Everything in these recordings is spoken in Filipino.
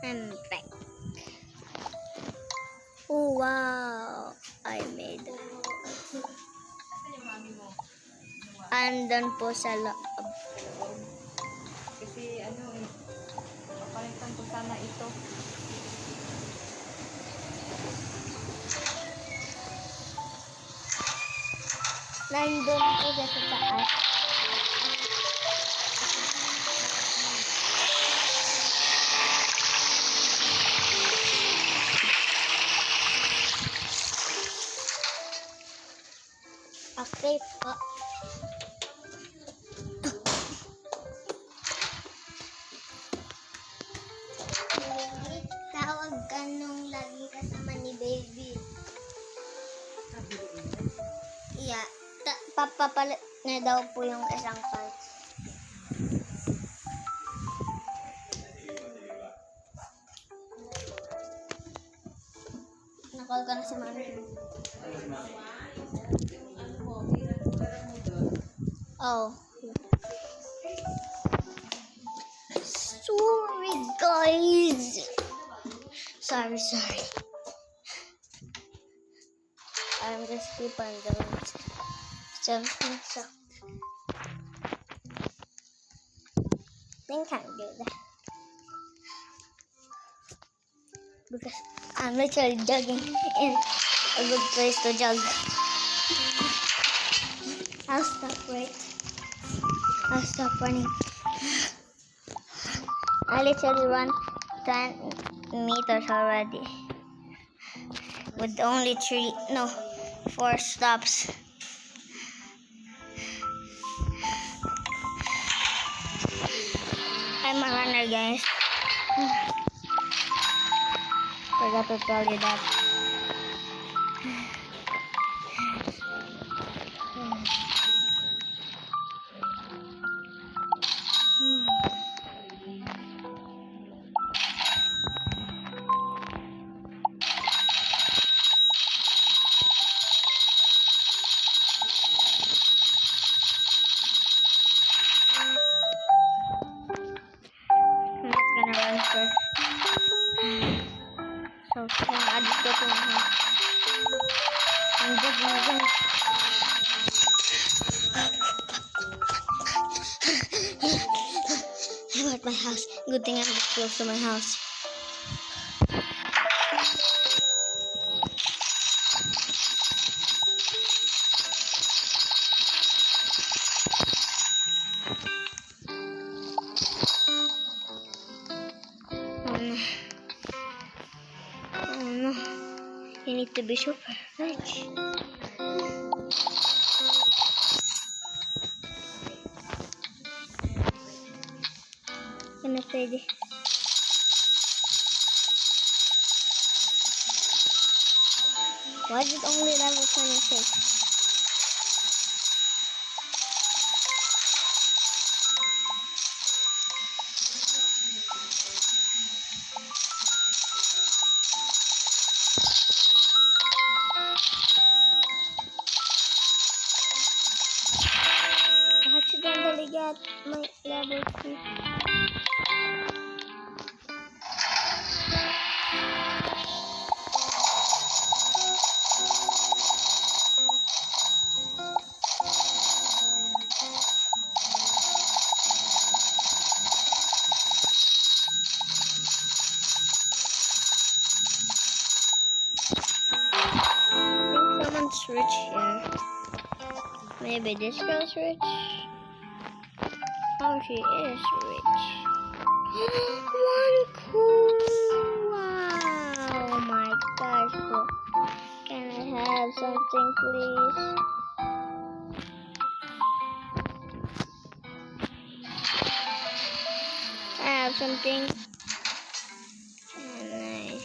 I'm back. Oh, wow. I made it. Andun po sa loob. Kasi papalitan ko sana ito. Nandun po sa taas. Okay po. Tawag ka nung laging kasama ni baby. Yeah. Papapalit na daw po yung isang parts. Nakall ka na si mami. Oh. Sorry, guys. Sorry. I'm just keep on doing something sucked. Think I'm good. Because I'm literally jogging in a good place to jog. I'll stop running. I literally run 10 meters already. With only 4 stops. I'm a runner, guys. Forgot to tell you that. I'm not gonna run first. So, I'll just go to my house. I'm jogging. I'm at my house. Good thing I'm this close to my house. Oh no. You need to be super rich. Ano pwede? Why is it only level 26? I accidentally got my level 3. Someone's rich here. Maybe this girl's rich. Oh, she is rich. One cool. Wow. Oh my gosh. Cool. Can I have something, please? I have something. And I have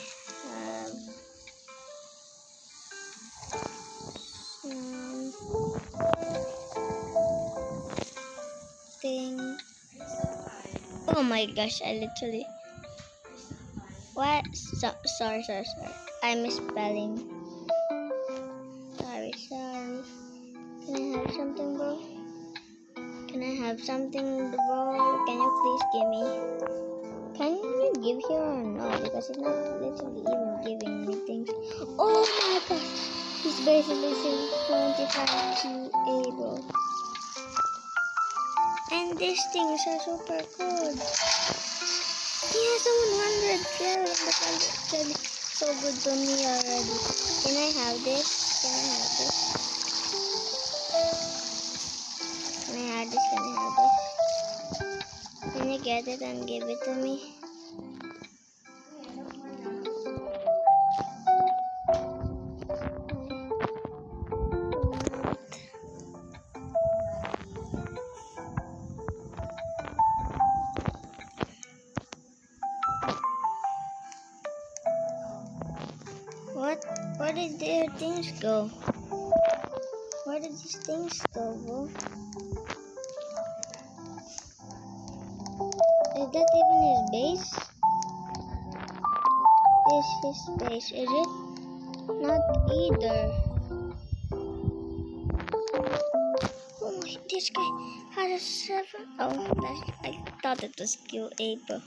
something. Oh my gosh, I literally. What? Sorry. I misspelling. Sorry. Can I have something, bro? Can you please give me? Can you give here or no? Because it's not literally even giving me things. Oh my gosh! He's basically saying 25 QA, bro. And these things are super good. He has a 100 level, but that's actually so good to me already. Can I have this? Can I have this? Can I have this? Can I have this? Can you get it and give it to me? What? Where did their things go? Where did these things go, bro? Is that even his base? Is his base? Is it? Not either. Oh, this guy has a 7. Oh, I thought it was QA, bro.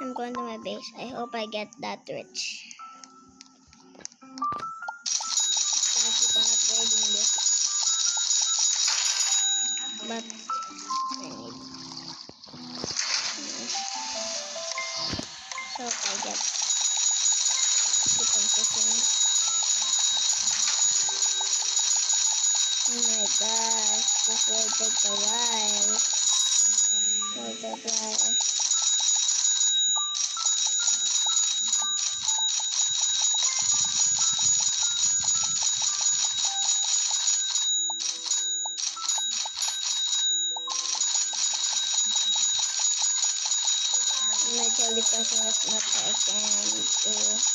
I'm going to my base. I hope I get that rich. I'm gonna keep on upgrading this. But I need. So I get. Keep on pushing. Oh my gosh. This will take a while. Take a while. I'm literally pressing as much as I can to.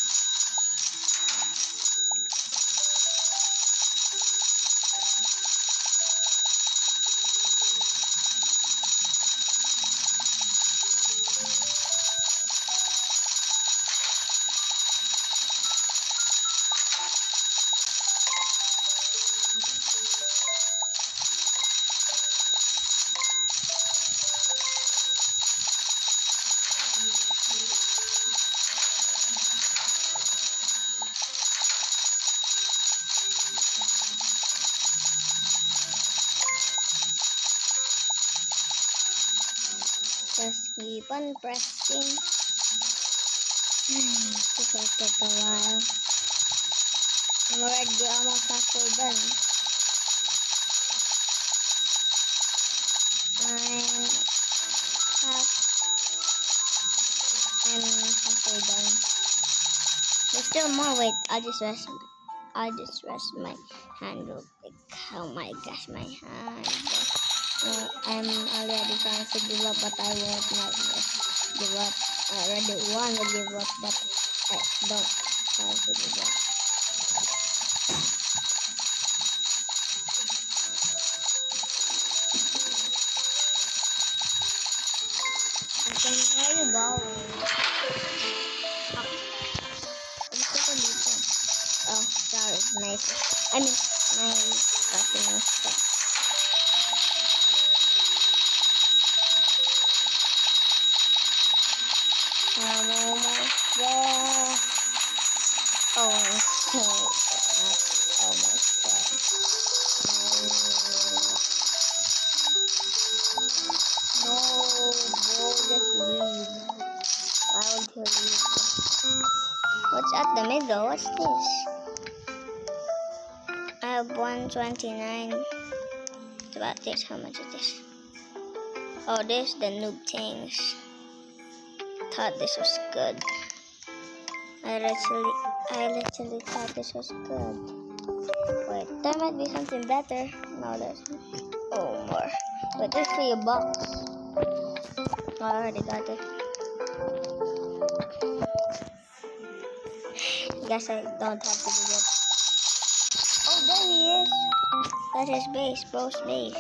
Just keep on pressing. This will take a while. I'm already almost halfway done. I'm halfway done. There's still more. Wait, I'll just rest my hand real quick. Oh my gosh, my hand. I'm already trying to give up, but I won't not give up. I already want to give up, but I don't have to give up. Where are you going? Oh, sorry, nice. I mean, my customer stuff. I'm almost there. Oh, I'm so not almost there. No, bro, just leave. Why would you leave? What's at the middle? What's this? I have 129. It's about this. How much is this? Oh, this the noob things. Thought this was good. I literally thought this was good. Wait, there might be something better. No, there's oh more. Wait, there's $3. Oh, I already got it. Guess I don't have to do it. Oh, there he is. That's his base, bro's base.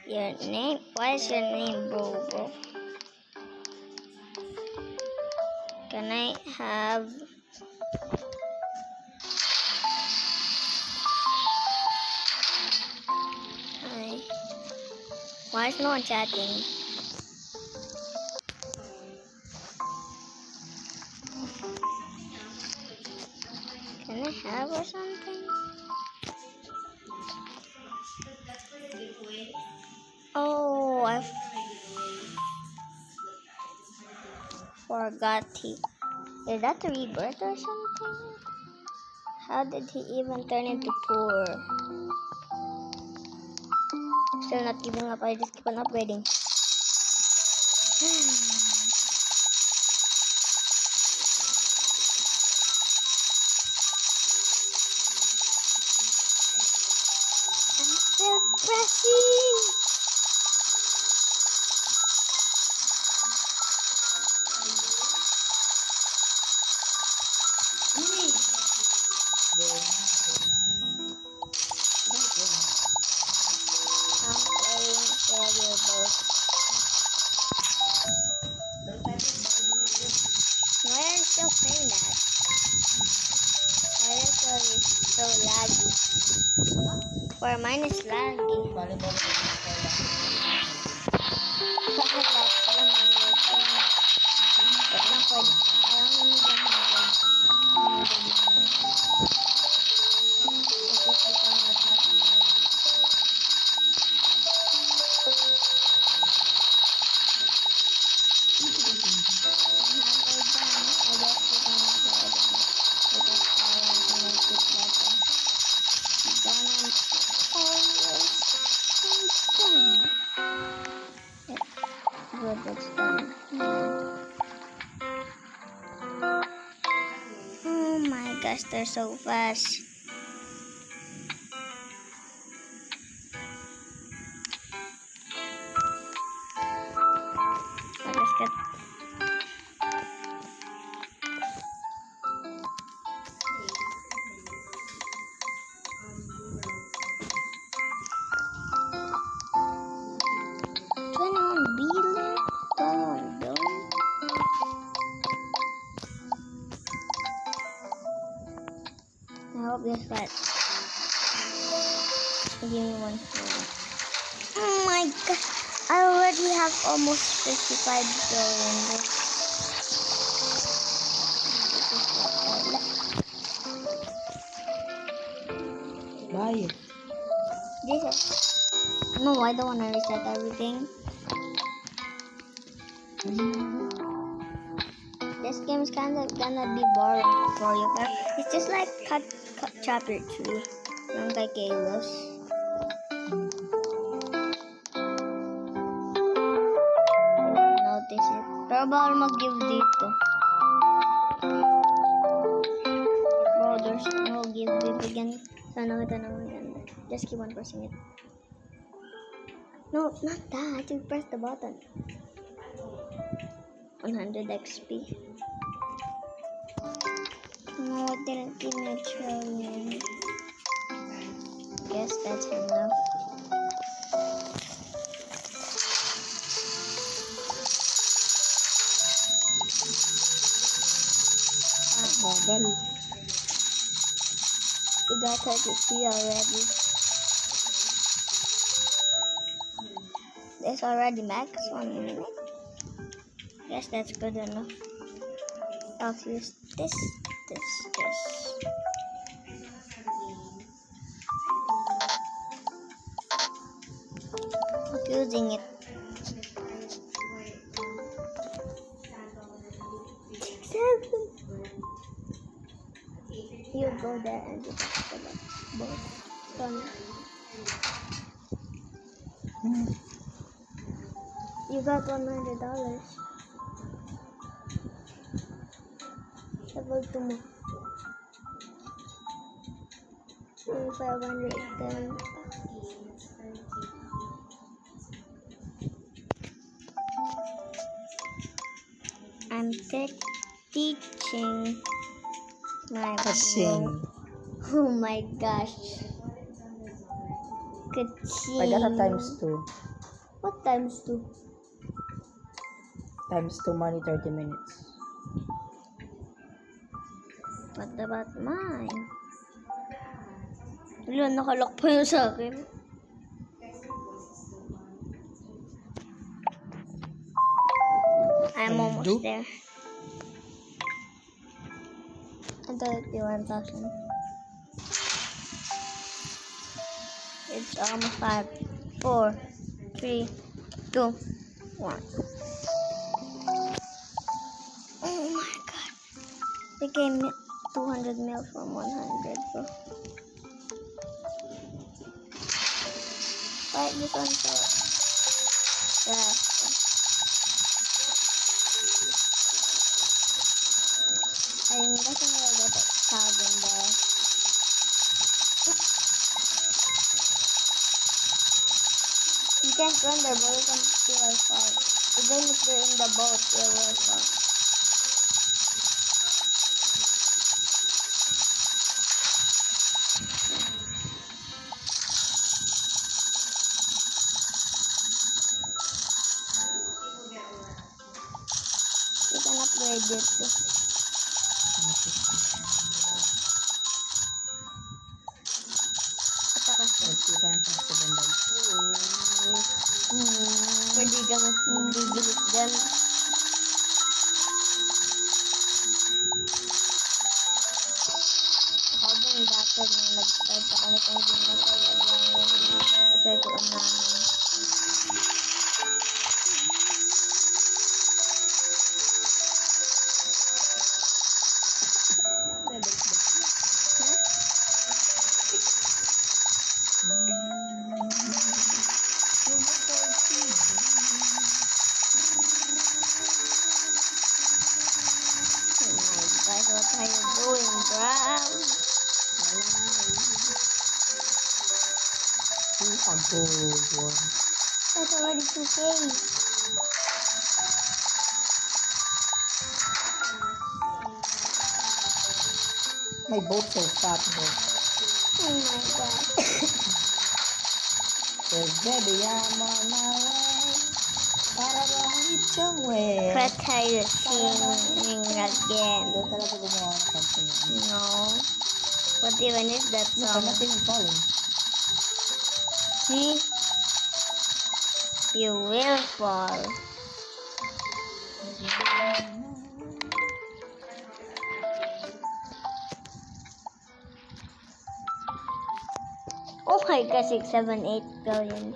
Your name? Why is your name bro? Can I have Why is no one chatting? Can I have or something? Oh, I forgot he. Is that a rebirth or something? How did he even turn into poor? Still not giving up. I just keep on upgrading. I'm still pressing. I'm playing failure boat. Why are you still playing that? My record is so laggy. For mine is laggy. That's 100. But not for, I only need 100. 100 If this becomes what's happening. Good, it's done. Oh my gosh, they're so fast. I'll just get. $21 billion. I hope this got. Give me one more. Oh my god. I already have almost 55 billion. Buy it. This is. No, I don't want to reset everything. This game is kind of gonna be boring for you, but it's just like cut chapter 2. Yung kay Kalos. Notice it. Pero bawal mag-give dito. Bro, there's no give again. Sana kita na maganda. Just keep on pressing it. No, not that. You press the button. 100 XP. No, it didn't give me a trillion. Guess that's enough. Bagal. We got 33 already. There's already max 1 minute. Guess that's good enough. I'll use this. I'm using it. 7. You go there and just put it both. Done. You got $100. Level 2 mo. 500 then. I'm teaching my Kasing. Oh my gosh. Kaching. I got a times 2. What times 2? Times 2 money 30 minutes. What about mine? Wala, nakalock pa yun sa akin. almost do? there. Until it be 1,000. It's almost 5, 4, 3, 2, 1. Oh my god. They gave me 200 mil from 100, bro. Fight this one so fast. I'm guessing I'll get 1,000 there. You can't run there, but you can still fall. Even if you're in the boat, you will fall. You can upgrade it too. Ito kasi. Pwede ka mas magbibilis dyan. Ako din dati nung nag-start ako nitong game na to, try ko unahan. Guys, what are you doing, bro? A gold one. That's already 2K. My boat's so fat, bro. Oh my god. Says, baby, I'm on my way. Para lang itong way. What are you singing again? Ikaw talaga gumawa ng kanta niya. No. What even is that No, song? I'm not even falling. See? You will fall. Oh my god, 6, 7, 8 billion.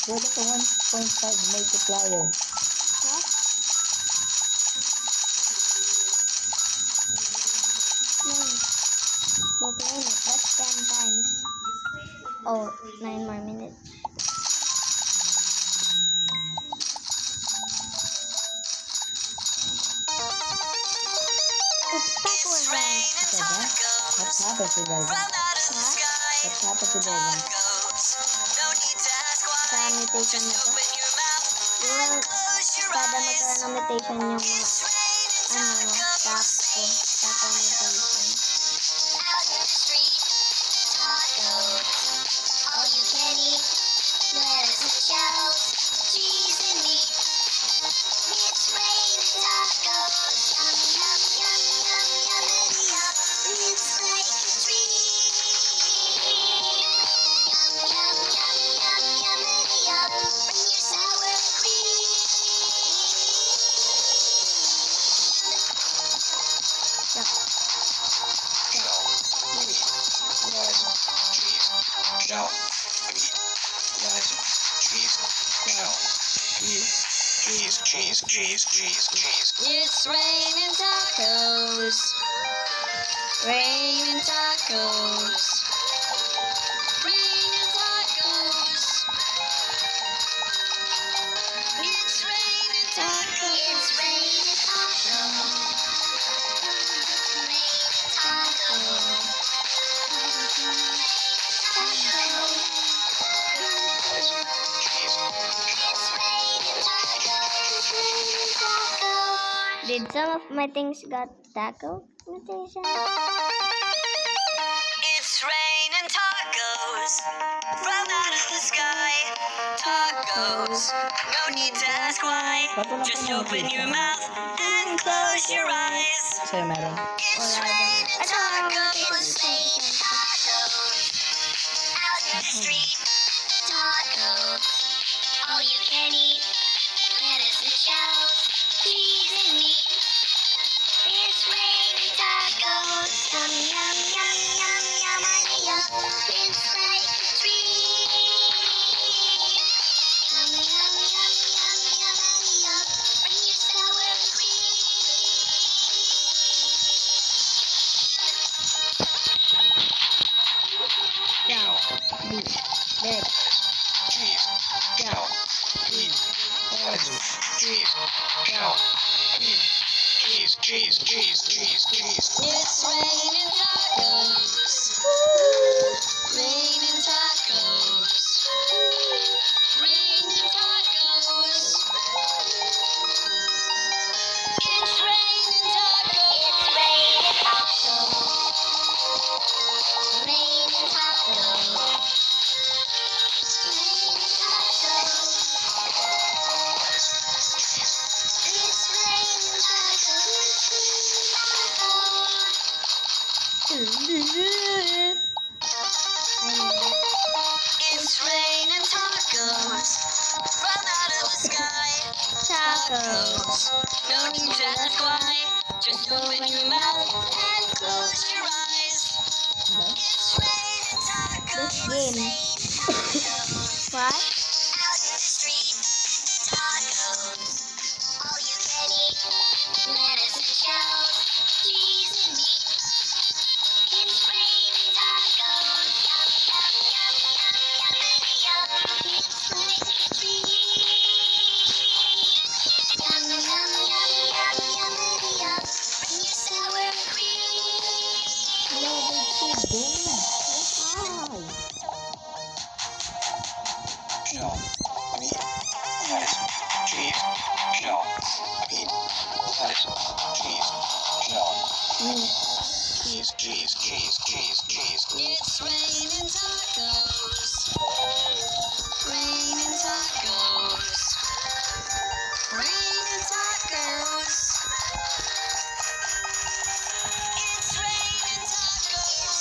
Where the 1.5 multiplier? What? No. Okay, that's 10 times. Oh, 9 more minutes. It's taco and What's happened to Dragon? Huh? What's happened to Dragon? Sa mutation na to. Yung kada magkaroon ng mutation yung mga taco mutation. All you can eat, there's a shells, cheese and meat. It's raining tacos, yum yum yum yum yummity yum. It's like a treat. Yum yum yum yum yummity yum. Bring your sour cream. It's raining tacos. Raining tacos. Raining tacos. It's raining tacos. It's raining tacos. It's raining tacos. Did some of my things got taco mutation? It's raining tacos from out of the sky. Tacos, no need to ask why. Just open your mouth and close your eyes. Sa'yo meron. It's raining tacos, tacos. Out in the street, tacos. All you can eat, lettuce and shells, cheese and meat. It's raining tacos, yum yum yum yum yum yum. It's like a treat. Yum yum yum yum yum yum. When you're sour and green. Cow, beef, red, Cheese, cow, meat, lettuce, cheese, cow. meat, cheese, cheese, cheese, cheese, cheese. It's raining tacos. Raining tacos. Raining tacos. It's raining tacos. It's raining tacos. Raining tacos. Raining tacos. It's raining tacos. It's raining tacos from out of the sky. Tacos. No need to ask why. Just open your mouth and close your eyes. It's raining tacos. This game. What? Out in the street, tacos. All you can eat, lettuce and shells, cheese and meat. It's raining tacos. Yum yum yum yum yum yum. It's like a treat. Yum yum yum yum yum yum. When you're sour and creamy. Shell, meat, lettuce, cheese, shell, meat, lettuce, cheese, shell. Cheese, cheese, cheese, cheese, cheese. It's raining tacos. Raining tacos. Raining tacos. It's raining tacos.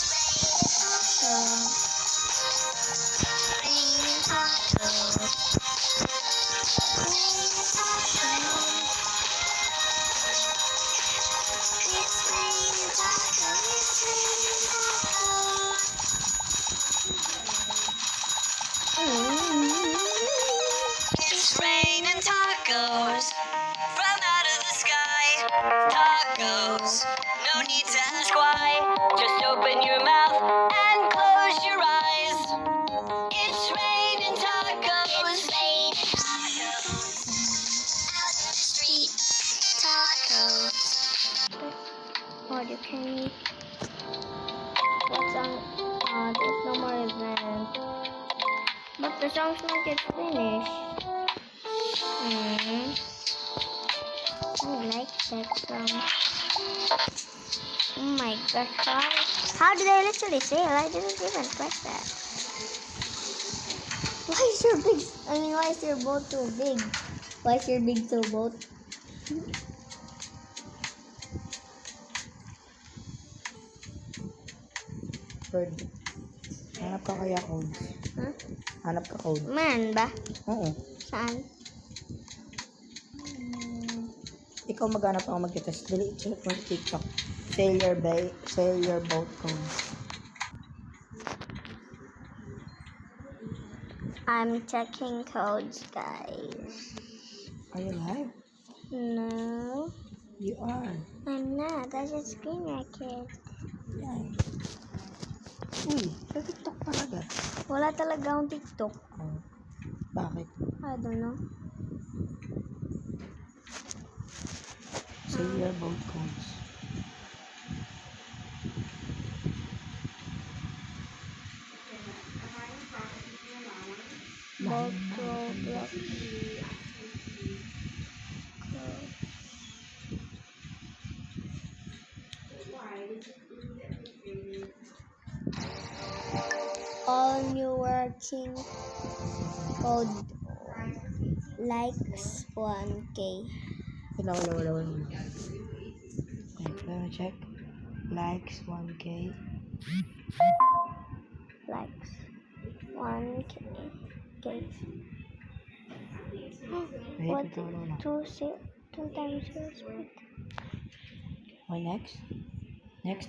Raining tacos. Raining tacos. It's raining tacos. It's raining tacos. It's raining tacos from out of the sky. Tacos, no need to ask why. Just open your mouth and close your eyes. It's raining tacos. It's raining tacos. Out in the street, tacos. All you can eat. What song? There's no more event. But the song's not yet finished. I like that song. Oh my gosh, how did I literally fail? I didn't even press that. Why is your big, why is your boat so big? Why is your big so boat? Bird. Hanap ka kaya code. Huh? Hanap ka code. Man ba? Oo. Saan? Ikaw maghanap ako mag-test. Dali, check mo sa TikTok. Failure boat code. I'm checking codes, guys. Are you live? No, You are. I'm not. I just screen record. Yan. Uy, sa TikTok talaga. Wala talaga akong TikTok. Oh. Bakit? I don't know. Failure boat codes. Boat Roblox. All new working code likes 1K. Wala. Wait, check. Likes 1K. Likes 1K. Wait, What? wala. 2 times 0 split. Okay, next. Next.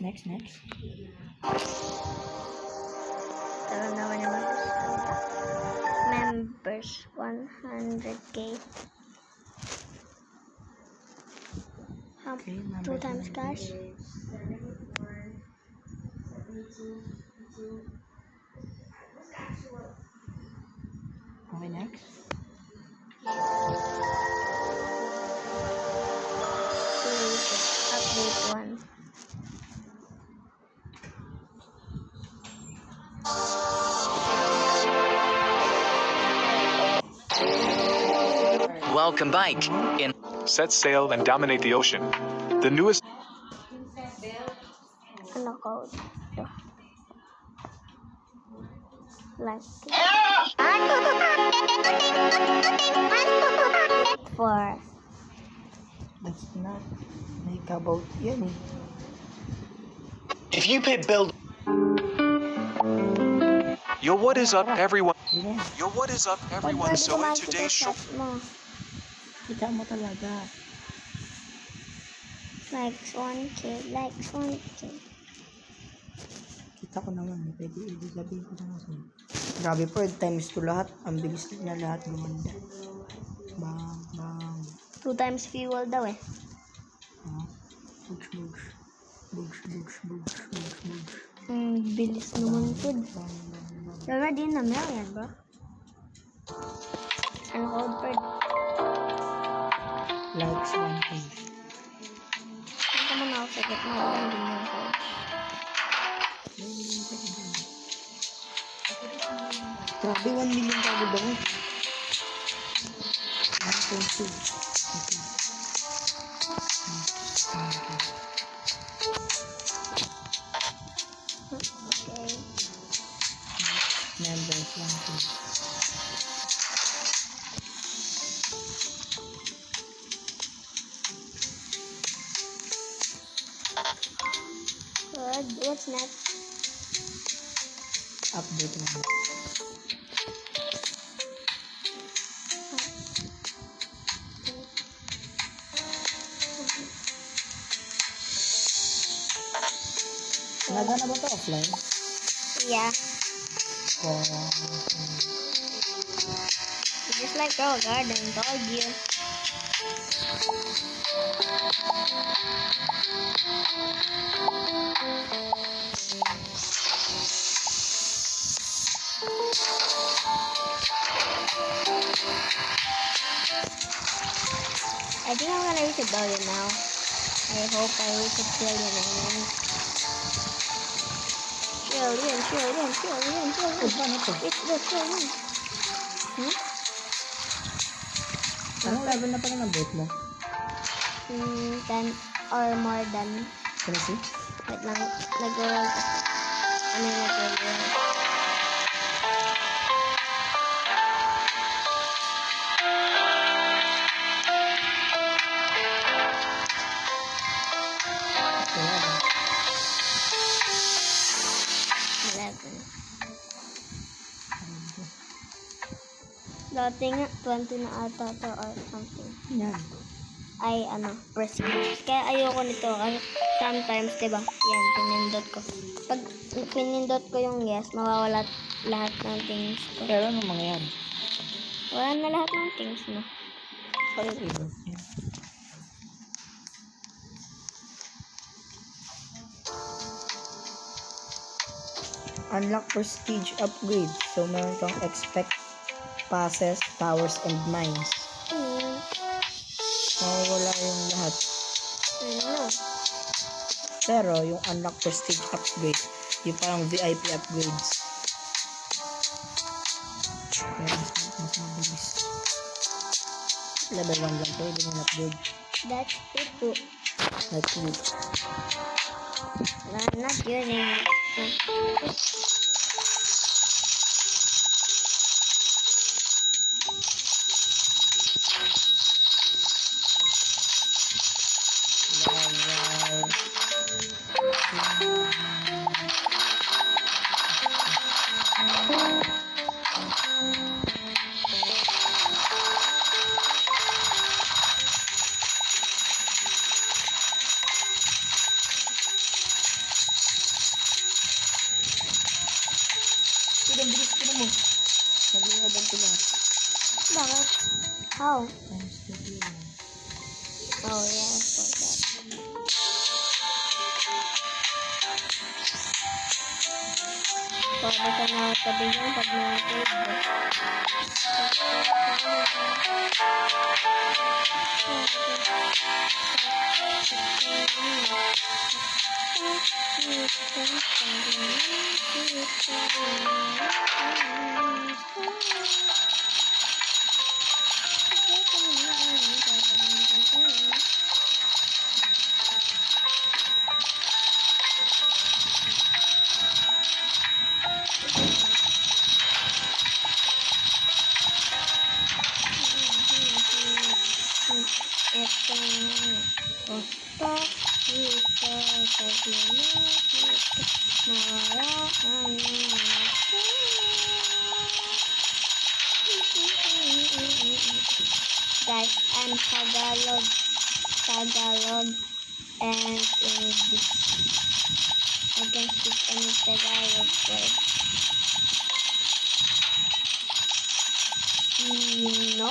Tara naman yung members 100K. Okay, 2 times cash. Okay, next. Update 1. Welcome bike. In Set sail and dominate the ocean. The newest Ano code? Like 4. That's not make about yan eh. if you pay build. Yo, what is up, everyone? Yan. Yo, what is up, everyone? So in today's show, mo. Kita mo talaga. Likes 1K. Likes 1K. Kita ko naman eh. Pwede sabihin ko naman sa'yo. Grabe po, times 2 lahat. Ang bilis na lahat gumanda. Bang. 2 times fuel daw eh. Bugs. Bilis naman po. Pero di na meron yan, bro. Ano code bird? Likes 1K. Punta mo na ako sa gitna. Walang din yung code. Grabe, 1 million kagad ako. 1.2. Okay. Members 1K. Good. What's next? Update naman. Nagana ba ito offline? Yeah. Wow. Just like Row Garden, told you. I think I'm gonna reach a billion now. I hope I reach a trillion again. Trillion. Oh, paano ito? It's the trillion. Anong level na pala ng boat mo? 10 or more than. Can I see? Wait lang. Nag-roll kasi. Ano yung nag-roll? Wala ba? 11. Dati nga, 20 na ata to or something. Yan. Ay, prestige. Kaya ayoko nito kasi sometimes, diba, yan, pinindot ko. Pag pinindot ko yung yes, mawawala lahat ng things ko. Pero ano mangyayari? Wala na lahat ng things mo. Fire river. Yan. Unlock prestige upgrade. So, meron kang expect passes, towers, and mines. Mawawala yung lahat. Ano? Pero, yung unlock prestige upgrade, yung parang VIP upgrades. Pero, mas mabilis. Level 1 lang to, hindi mo upgrade. That's it po. That's it. I'm not using it. Bilis ko na mo. Nag-iabang ko lang. Bakit? How? Times 2 lang. Oh yeah, I forgot. Pwede ka na tabi yan pag na-save. Guys, I'm Tagalog and English. I can speak any Tagalog word. Sino?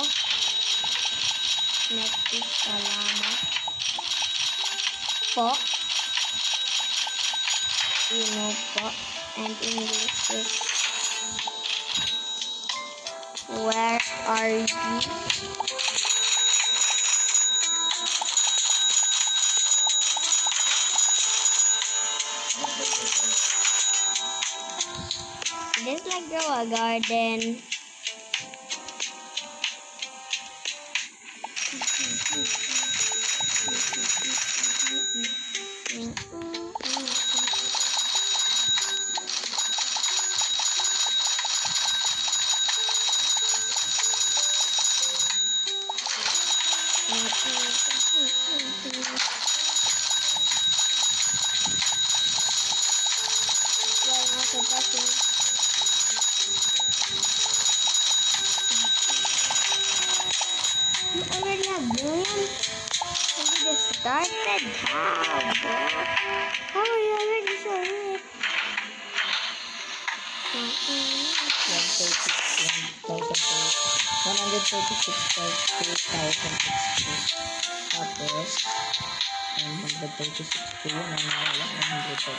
Salamat po. Sino po? And English is where are you? Just like grow a garden. You already have millions? You just started? How, bro? How are you already so rich? 136,000 tapos 136 yun ang nawala 136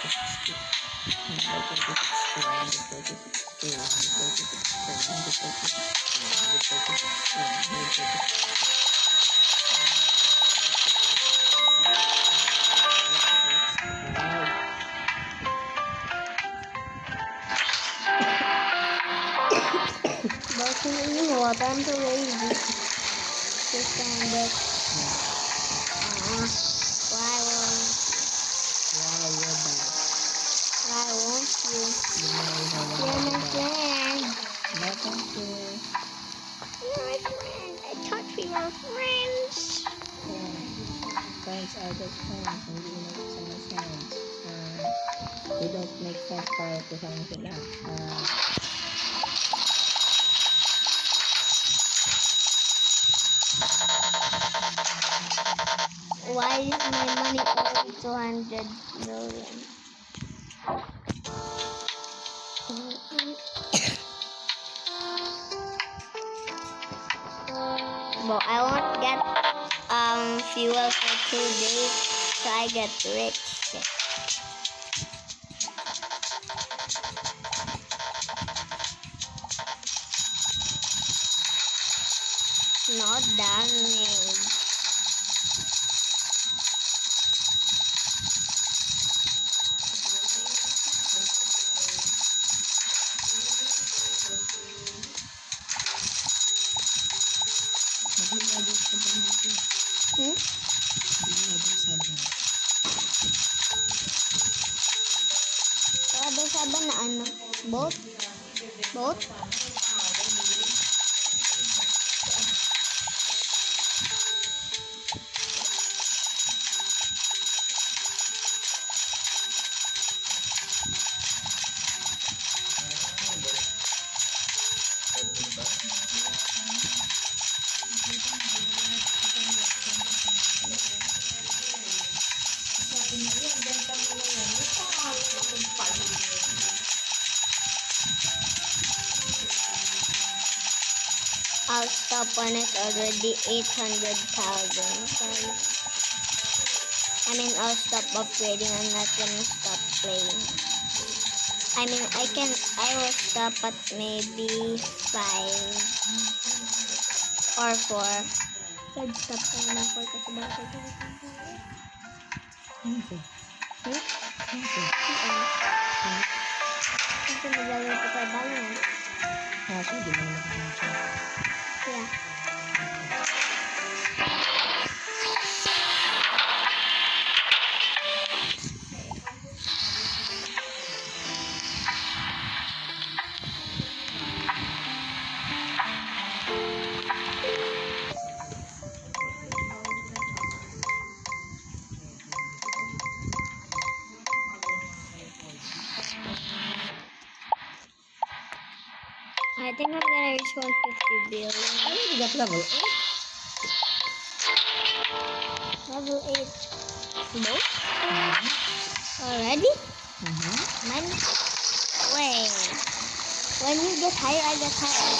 But you know what? I'm so lazy to stand up. Why won't you? You're my friend. You're my friend. I thought we were friends. Friends are just friends, hindi make sense. We don't make sense para kasama sila. Why is my money only 200 million? But I won't get fuel for 2 days, so I get rich. No damage. I'll stop when it's already 800,000. Sorry. I mean, I'll stop upgrading. I'm not gonna stop playing. I mean, I will stop at maybe 5 or 4. I'd stop tayo ng 4 kasi baka kasi maglalaro ko tayo balang. Di mo naman siya. Yeah. I think I'm gonna reach 150 billion. I already got level 8. Level 8. No? Already? Man? Wait. When you get higher, I get higher.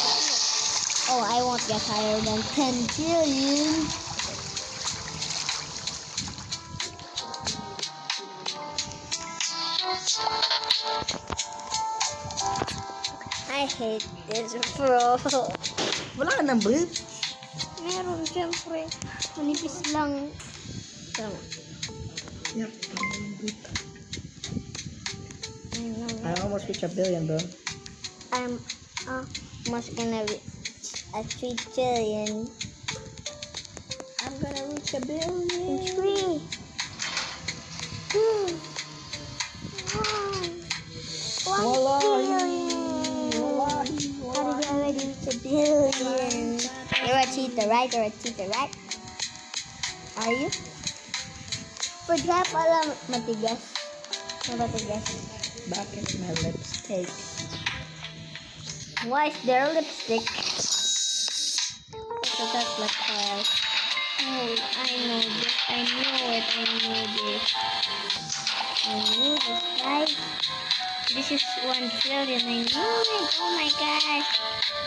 Oh, I won't get higher than 10 trillion. I hate this, bro. Wala ka ng brief. Meron, syempre. Manipis lang. Tama. Yep. I know. I almost reached 1 billion, bro. I'm almost gonna reach a 3 trillion. I'm gonna reach 1 billion. In 3, 2, 1. 1 billion. How did you already reach 1 billion? You're a cheater, right? You're a cheater, right? Are you? Pagka pala matigas. Matigas. Bakit my lipstick? Why is there lipstick? What's that look like? Oh, I know this. I know it. I know this. I knew this, guys. This is 1 trillion. I knew it. Oh my gosh.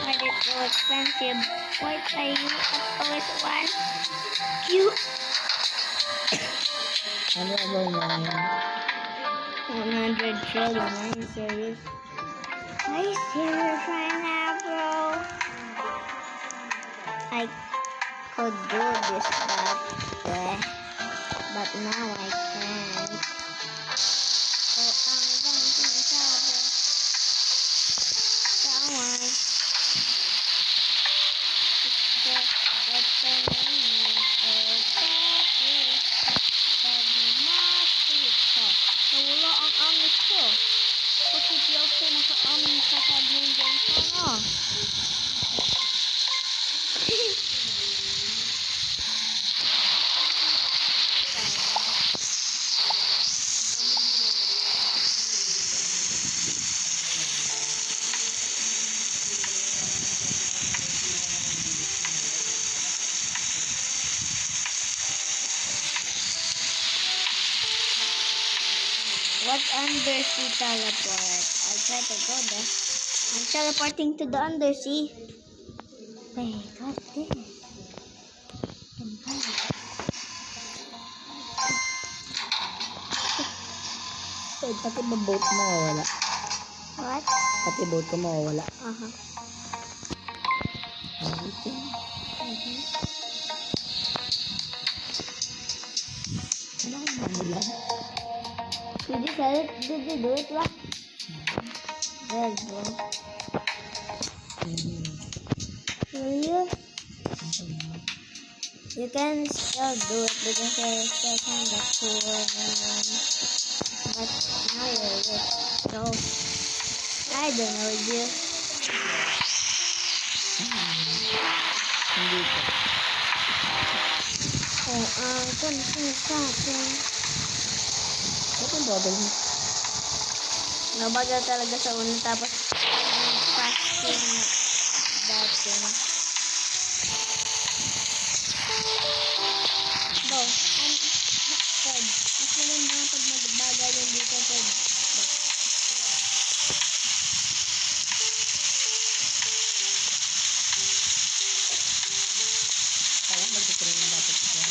Why is it so expensive? Why are you always one? Cute. Ano level 9? 100 trillion. Are you serious? Are you serious right now, bro? I could do this, but now I can't. So, ang dami sinasabi. Kawan. Nawala ang angis ko. Bakit di ako naka-amin sa tablong dyan sana? What's undersea teleport? I'll try to go there. I'm teleporting to the undersea. Wait, what's this? Wait, pati ba boat mo wala? What? Pati boat ko mo wala. Uh-huh. Everything. Ano ang nila? Did you sell it? Did you do it, what? There, bro. Will you? You can still do it because you're still kind of poor and but now you're rich, so I don't know you. Hindi ko. Oh, kung sinasabi. Ba't ang bagal mo? Nabagal talaga sa una tapos fasting dating. Bo, Fred, mas maganda pag magbagal yung dito, Fred. Ito rin yung dapat siya.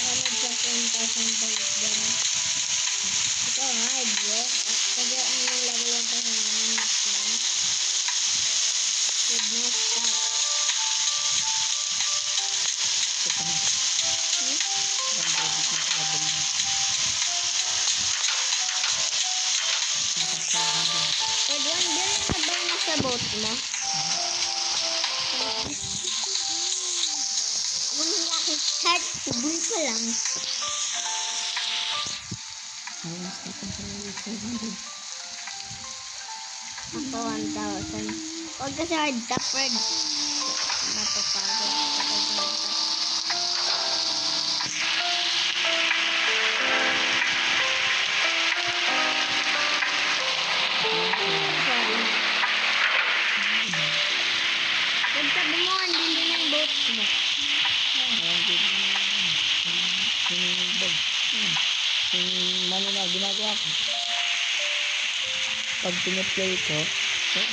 Ano siya 10,000 balik dyan? Ito hard, bro. Kasi ang laro yung pasanganin na plan. Should not stop. Pwede 1 billion na ba na sa boat mo? Kung hindi ako start, tuloy pa lang. Ako 1,000. Huwag kasi hard tap, Fred. Napapagod. Huwag sabi mo, ang dili ng boat mo. Yung mano na ginagawa ko. Pag piniplay ko,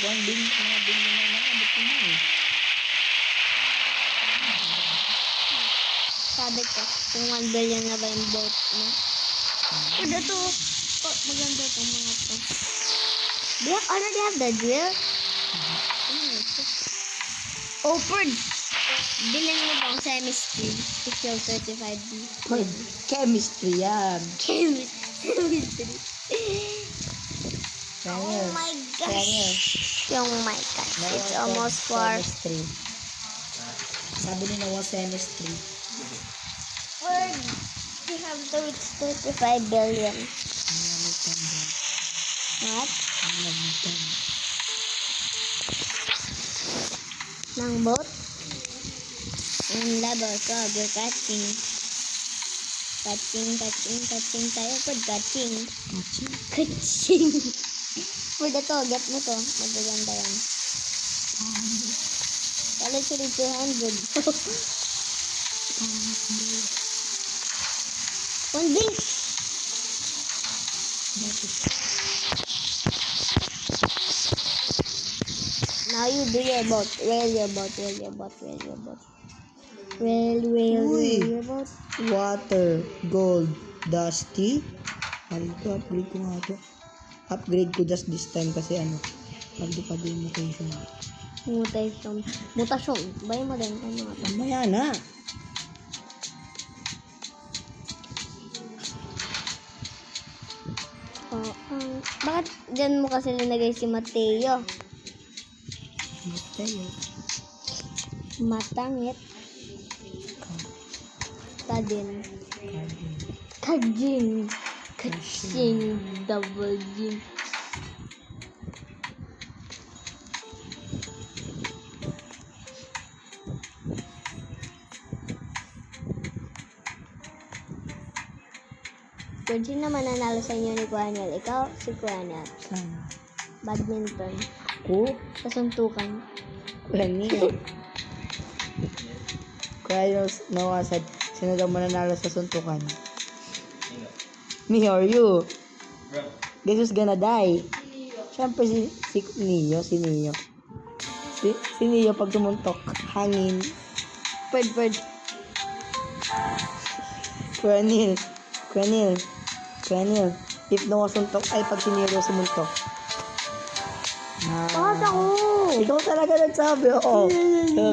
1 billion, mga billion na nakabot ko na eh. Sabi ko, kung 1 billion na ba yung boat mo? Pwede to. Oh, maganda itong mga to. Do you already have the drill? Oh, Fred! Bilhin mo bang chemistry? If you're 35B. Hoy, chemistry yan. Chemistry. Daniel, Oh my Daniel. gosh. Oh my gosh. It's Nawa almost 4. chemistry. Sabi ni Nawa chemistry. Fred, you have to reach 35 billion. What? Ng boat? Ang level ko, we're catching. Catching tayo po, catching. Pwede to, get mo to. Magaganda yan. Kalit sila 200. 1 blink! Now you do your boat. Rail your boat. Uy. Your boat. Water, gold, dusty. Halito, upgrade ko nga ito. Upgrade ko just this time kasi ano, halito pa din mutation. Mutasyon. Bayan mo din. Ano nga to? Mamaya na. Oh, bakit dyan mo kasi linagay si Mateo? Mateo. Matangit. Kadin. Kajing. Double G. Kung sino naman nanalo sa inyo ni Kuanel? Ikaw, si Kuanel. Saan? Badminton. Ko? Sa suntukan. Kuya Kaya yung nawasad, sino daw mananalo sa suntukan? Me or you? Guess who's gonna die? Siyempre si Neo, si Neo. Si Neo pag tumuntok, hangin. Bird. Kuya Neil, if nakasuntok, ay pag si Neo sumuntok. Bakit ako? Ikaw talaga nagsabi, oo.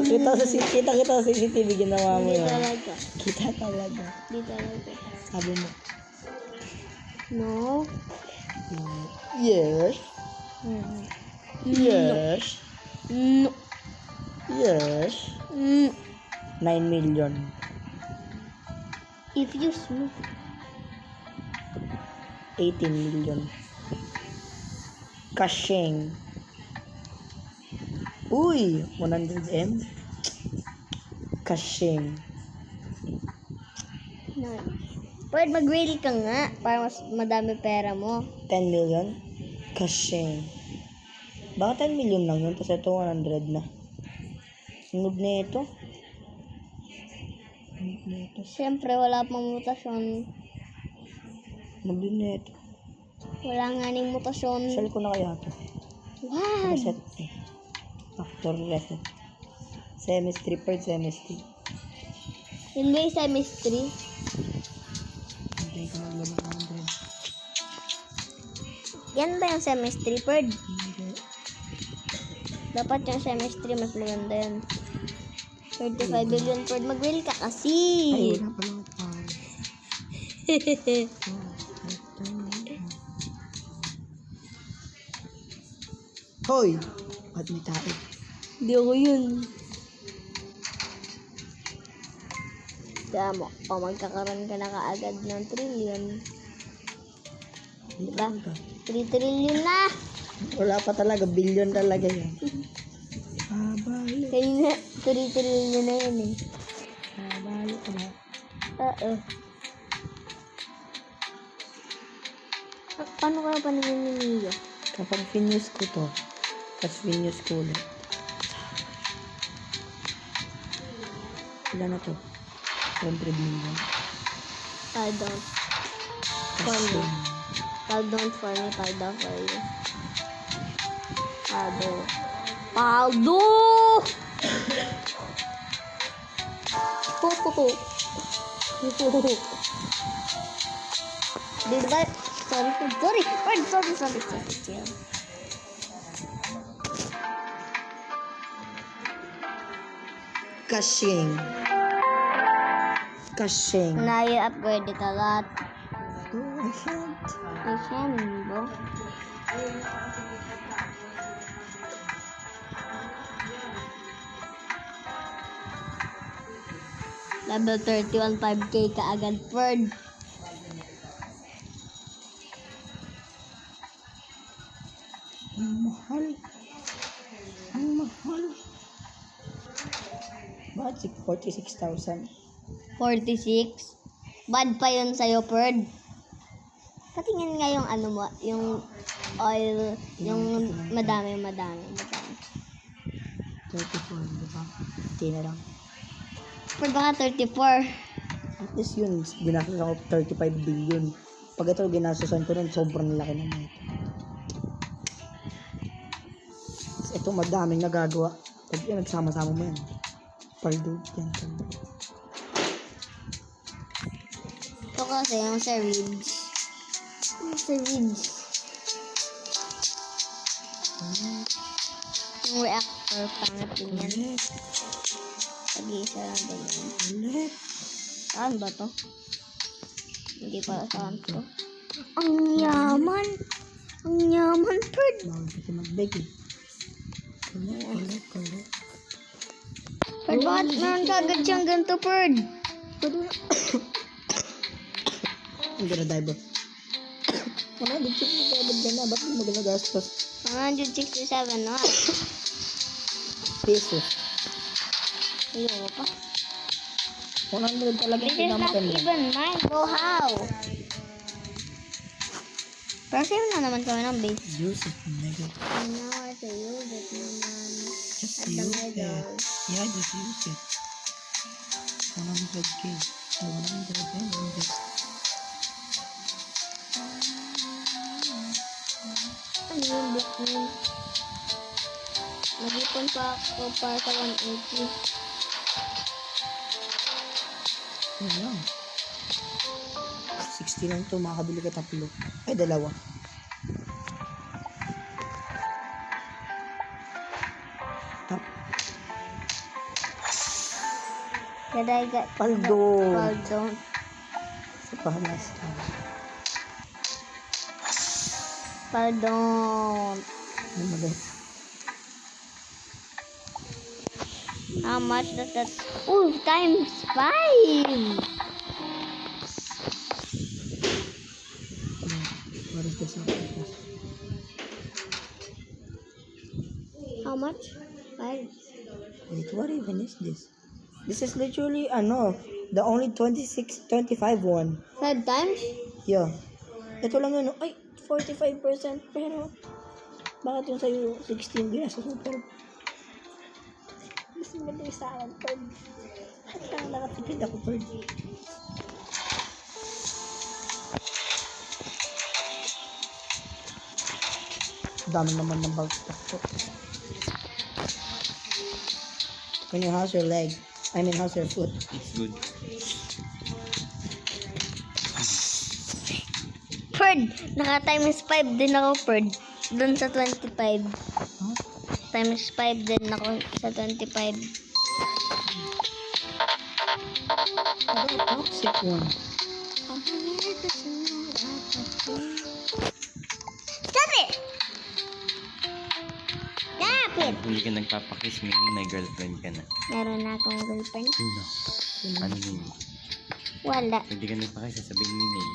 Kita sa CCTV, ginawa mo Hindi yan. talaga. Kita talaga. Hindi talaga. Sabi mo, No. yes, Mm. yes, No. yes. Mm. 9 million. If you smooth. 18 million. Kashing. Uy, 100M. Kashing. No. Pwede mag-whale ka nga para mas madami pera mo. 10 million? Kasi. Baka 10 million lang yun, tapos ito 100 na. Sunod na ito. Sunod na ito. Siyempre, wala pang mutasyon. Sunod na ito. Wala nga ning mutasyon. Sell ko na kaya ito. What? Reset eh. Factor reset. Semestry per semestry. Yun ba yung semestry? Hintay ko maglabas ng 100. Yan ba yung semestry, Perd? Hindi. Dapat yung semestry mas maganda yan. 35 billion, Perd. Mag-whale ka kasi. Ay, wala pa lang ito. Hoy! Ba't may tayo? Hindi ako yun. Kaya mo, magkakaroon ka na kaagad ng trillion. Diba? 3 trillion na! Wala pa talaga. Billion talaga yan. Balo. Kanina, 3 trillion na yan eh. Balo ka na. Oo. Paano ka pa nanginginig? Kapag finish ko to, tapos finish ko ulit. Ilan na to? 100 million. I don't. For Tapos me. I don't for me, I don't for you. Paldo. Paldo! Di ba? Sorry. Kashing. Na i-upgrade ka lahat. Oh, I can't. Bro. Level 31, 5k ka agad, Ferd. Ang mahal. Ang mahal. Bakit 46,000? 46. Bad pa yun sa'yo, Ferd. Patingin nga yung ano mo, yung oil, yung madami. 34, di ba? Hindi na lang. Ferd, baka 34. At least yun, ginastos ako 35 billion. Pag ito ginastosan ko nun, sobrang laki naman ito. Ito madaming nagagawa. Pag yan, nagsama-sama mo yan. Paldo, yan. Ito kasi yung sa Ridge. Yung reactor, pangit din yan. Ulit, Pag-iisa lang din yan. ulit. Saan ba to? Hindi pala saan to. Ang yaman! Ang yaman, Ferd! Bawal kasi mag-bake eh. Ulit. Ferd, bakit meron ka agad siyang ganito, Ferd? Hindi na dive. Wala, di siya mag-dive ka na. Ba't mo ginagastos? 167 na. Pesos. Ayoko pa. 100 talaga This is not pinamaganda. even mine. Go how? Pero save na naman kami ng base. Use it, nigga. I know I to use it naman. Just At the use it. middle. Yeah, just use it. 100k. Oh, 100. Ano yung block na yun? Nag-ipon pa ako para sa 180. Yan lang. 60 lang to, makakabili ka tatlo. Ay, dalawa. Tap. Did I get Paldo. Paldo? Sa pahamas. Paldo. Ano maganda? How much does that? Ooh, times 5! What is this? How much? 5. Wait, what even is this? This is literally, ano, The only 25 one. 5 times? Yeah. Ito lang yun. Ay, 45%. Pero, bakit yung sa'yo 16 ginastos mo? Pero, mas maganda sa akin, Perd. Kaya nakatipid ako, Perd. Dami naman ng bagtak ko. How's your leg? I mean, how's your foot? It's good. Perd, naka times 5 din ako, Perd. Doon sa 25. Huh? Times 5 din ako sa 25. Ano, toxic one. Stop it! Stop it! Hindi ka nagpapakiss, meaning may girlfriend ka na. Meron na akong girlfriend. Sino? Ano yun? Wala. Hindi ka nagpakiss, sasabihin mo yun.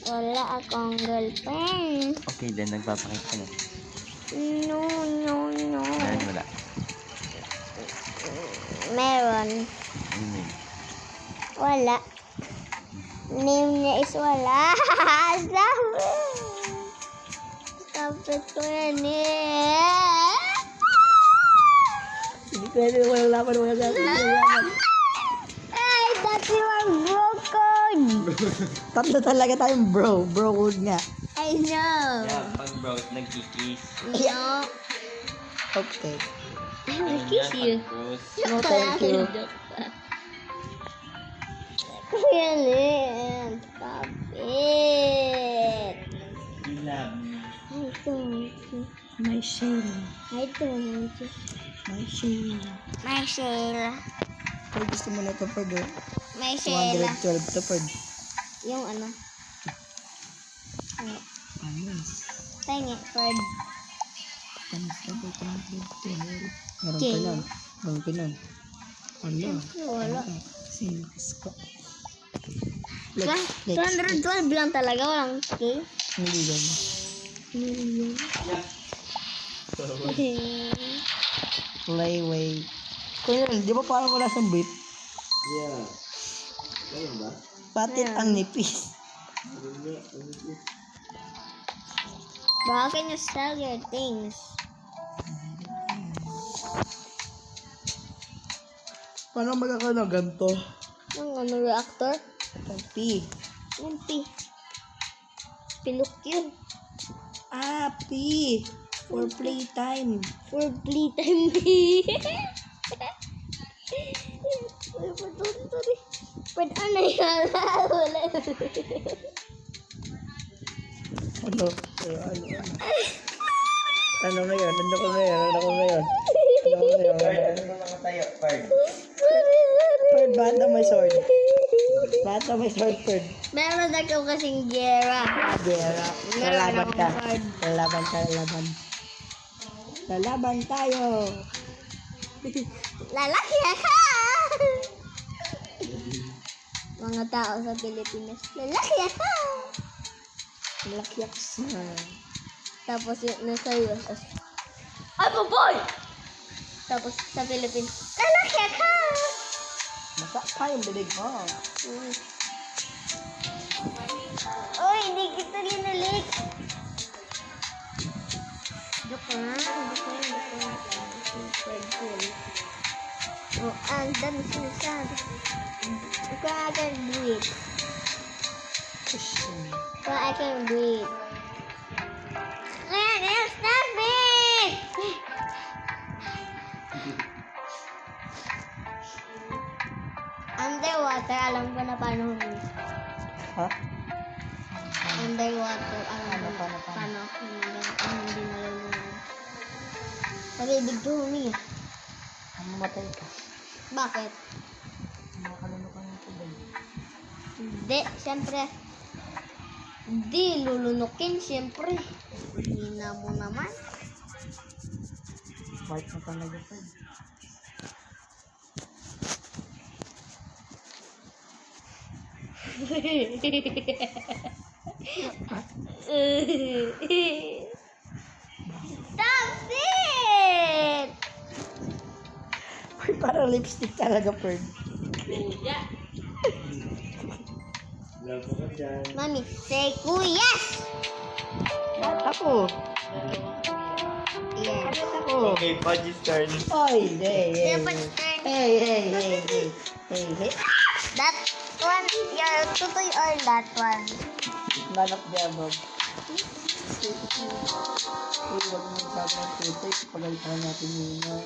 Wala akong girlfriend. Okay, then nagpapakiss ka na. No. Dahil wala. Meron. Ano yun? Wala. Name niya is wala. Tapos ko yan eh. Hindi pwede, walang laban. I thought you were broken. Tatlo talaga tayong bro. Bro code nga. I know. Yeah, pag bro, nagkikiss. No. Okay. I will kiss you. Bros. No, thank you. Kuya Lynn, stop it. You love me. I don't. My shame. I don't. My shame. My Sheila. Pag gusto mo na ito, Perd. My Sheila. 212 to, Perd. Yung ano? Ano? Ayos. Tingi, Fred. Meron pa King. nun. Meron pa nun. Wala. Wala. Sinis ko. 212 lang talaga, walang K. Million. Playway. Kuya, di ba parang wala siyang beat? Yeah. Ganun ba? Bakit ang nipis? But how can you sell your things? Paano magkakaroon ng ganito? Yung ano, reactor? Ang P. Yung P. Pilok yun. Ah, P. For playtime. For playtime P. Sorry. But ano yan? Wala. Ano? Ano na yun? Ano ko na yun? Ano ko na yun? Ano mga tayo, Pard? Perd, bata may sword. Bata may sword, Perd. Meron ako kasing gera. Gera. Lalaban ka. Lalaban ka, lalaban. Lalaban tayo. Lalaki ka! Mga tao sa Pilipinas. Lalaki ka! Lakyaks na. Tapos yung nasa US. Ay, boy! Tapos sa Pilipinas. Lalaki ka! Masa pa yung bilig mo. Uy, hindi kita ginalik. Joke lang. Super cool. Oh, ang dami sinasabi. Ikaw I can breathe. Ikaw I can breathe. Ayan, stop it! Underwater, alam ko na paano humingi. Ha? Underwater, alam ko na paano humingi. Ang hindi malulunod. Pero ibig ko humingi. Ang mamatay ka. Bakit? Makakalunok ka ng tubig. Hindi, siyempre. Hindi, lulunukin, siyempre. Hina mo naman. White na talaga, Perd. Stop it! Parang lipstick talaga, Perd. Yeah. Daw po ka dyan. Mommy, say yes! Ba't ako? Yes. Ba't ako? Okay, Pudgy's turn. Oy, hey. Dapat turn. Hey. That one, your tutoy or that one? None of the above. Uy, wag mo magsabi ng tutoy. Pagalitan natin muna.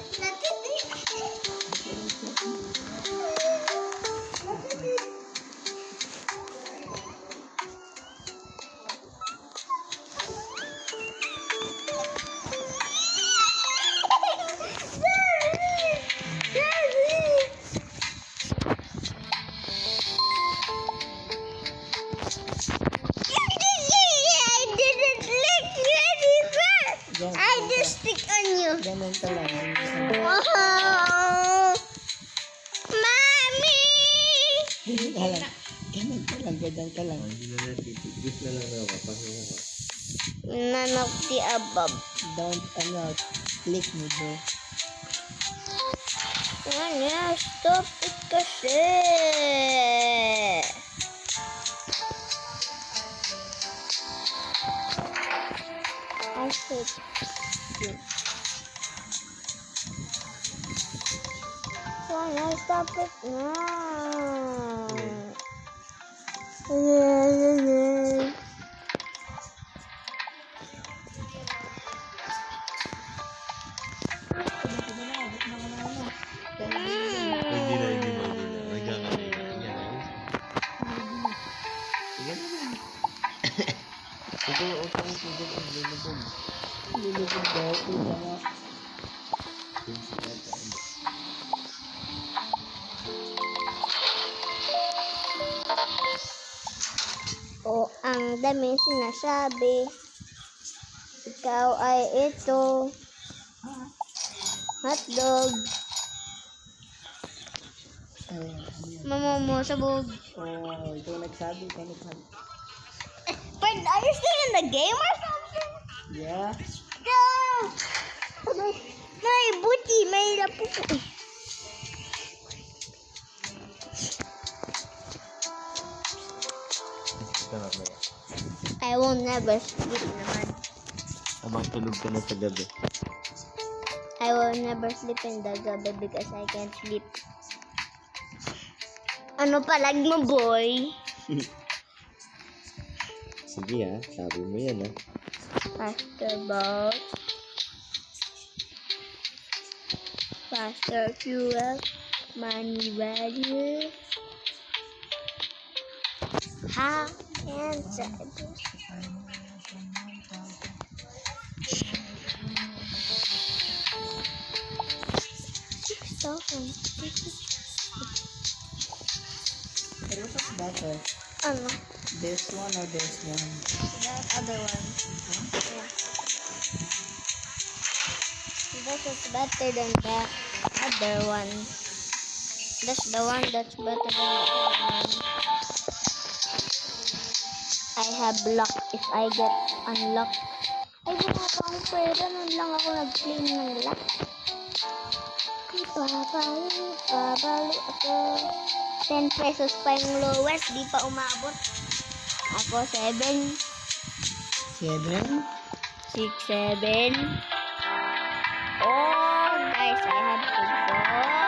I just stick on you. Ganun ka lang. Oh, Mommy! Ganun ka lang. Hindi na natitigis na lang ako. Pasok ako. None of the above. Don't, click mo bro. Stop it kasi. I hate you. Stop it now. Hindi na. Nagkakaroon. Ito, Lulubog daw. Kita nga. O ang dami sinasabi. Ikaw ay ito. Hotdog. Mama mo sabog. Oh, ikaw nagsabi. But are you still in the game or something? Yeah. No! May buti, may lapupo. I will never sleep naman. Abang tulog ka na sa gabi. I will never sleep in the gabi because I can't sleep. Ano palag mo, boy? Sige ha, sabi mo yan ha. Faster fuel, money value. How can Pero what's better? ano? This one or this one? That other one. Yeah. This is better than the other one. That's the one that's better than the other one. I have luck if I get unlocked. Ay, wala pa akong pwede. Nun lang ako nag-claim ng luck. Ipabali ako. 10 pesos pa yung lowest. Di pa umabot. Ako 7, 7? 6, 7. Oh, guys, I have to go.